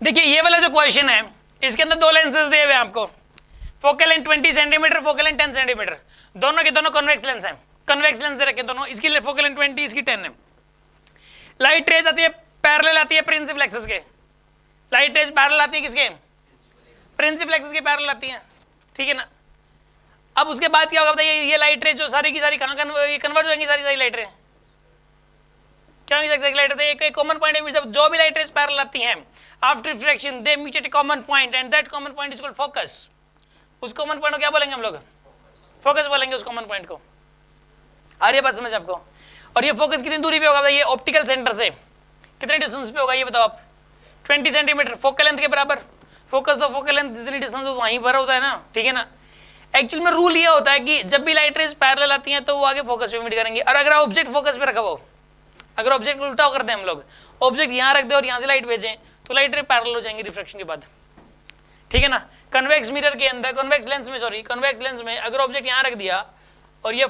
देखिए ये वाला जो क्वेश्चन है इसके अंदर दो लेंसेज दिए हुए हैं आपको, focal length 20 centimetre, focal length 10 centimetre, दोनों के दोनों कन्वेक्स लेंस हैं, कन्वेक्स लेंस दे रखे दोनों, इसकी फोकल लेंथ 20, इसकी 10 है। लाइट रेज आती है पैरेलल आती है प्रिंसिपल एक्सिस के, लाइट रेज पैरेलल आती है किसके, प्रिंसिपल एक्सिस के पैरेलल आती है, ठीक है ना। अब उसके बाद क्या होगा बताइए, ये लाइट रेज जो सारी की सारी कहाँ कन्वर्ट हो जाएंगी, सारी सारी लाइट रेज क्या होगी, लाइट रेज एक कॉमन पॉइंट है, जो भी लाइट रेज पैरेलल आती हैं after refraction they meet at a common point and that common point is called focus. उस कॉमन पॉइंट को क्या बोलेंगे हम लोग, फोकस बोलेंगे उस कॉमन पॉइंट को। आ रही है बात समझ आपको। और ये फोकस कितनी दूरी पे होगा बताइए, ऑप्टिकल सेंटर से कितने डिस्टेंस पे होगा ये बताओ आप, 20 सेंटीमीटर, फोकल लेंथ के बराबर। फोकस तो फोकल लेंथ जितनी डिस्टेंस हो वहीं पर होता है ना, ठीक है ना। एक्चुअल में रूल ये होता है कि जब भी लाइट रेज पैरेलल आती हैं तो वो आगे फोकस पे मीट करेंगे, और अगर ऑब्जेक्ट फोकस पे रखा हो, अगर ऑब्जेक्ट उल्टा करते हैं हम लोग, ऑब्जेक्ट यहाँ रख दे और यहाँ से लाइट भेजें तो लाइट रे पैरेलल हो जाएंगे रिफ्रैक्शन के बाद, ठीक है ना। कन्वेक्स मिरर के अंदर, कन्वेक्स लेंस में, सॉरी कन्वेक्स लेंस में अगर ऑब्जेक्ट यहाँ रख दिया और ये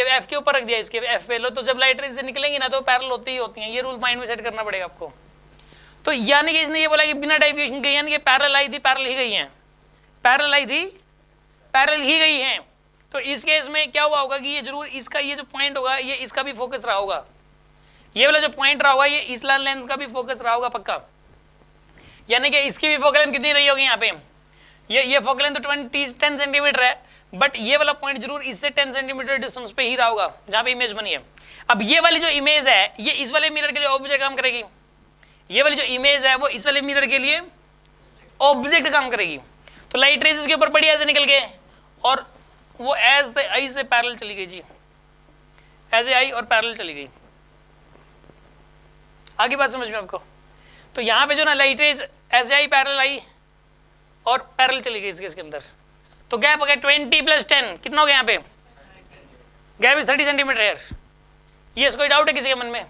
एफ के ऊपर रख दिया, इसके एफ पे लो, तो जब लाइट रेज से निकलेंगी ना तो पैरेलल होती ही होती हैं। ये रूल माइंड में सेट करना पड़ेगा आपको। तो यानी कि इसने ये बोला कि बिना डेविएशन के, यानी कि पैरेलल आई थी पैरेलल ही गई हैं, पैरेलल आई थी पैरेलल ही गई हैं। तो इस केस में क्या हुआ होगा कि ये जरूर इसका ये जो पॉइंट होगा ये इसका भी फोकस रहा होगा, ये वाला जो पॉइंट रहा होगा ये इस लेंस का भी फोकस रहा होगा पक्का। यानी कि इसकी भी फोकल लेंथ कितनी रही होगी यहाँ पे, ये फोकल लेंथ तो 10 सेंटीमीटर है, बट ये वाला पॉइंट जरूर इससे 10 सेंटीमीटर डिस्टेंस पे ही रहा होगा जहाँ पे इमेज बनी है। अब ये वाली जो इमेज है ये इस वाले मिरर के लिए ऑब्जेक्ट काम करेगी, ये वाली जो इमेज है वो इस वाले मिरर के लिए ऑब्जेक्ट काम करेगी। तो लाइट रेज इसके ऊपर पड़ी ऐसे निकल के और वो ऐसे आई से पैरेलल चली गई जी, ऐसे आई और पैरेलल चली गई। आगे बात समझ में आपको। तो यहाँ पे जो ना लाइट रेज ऐसे आई पैरेलल आई और पैरेलल चली गई इसके अंदर, तो गैप हो गया 20 + 10 कितना हो गया यहाँ पे, गैप इज 30 सेंटीमीटर। ये कोई डाउट है किसी के मन में?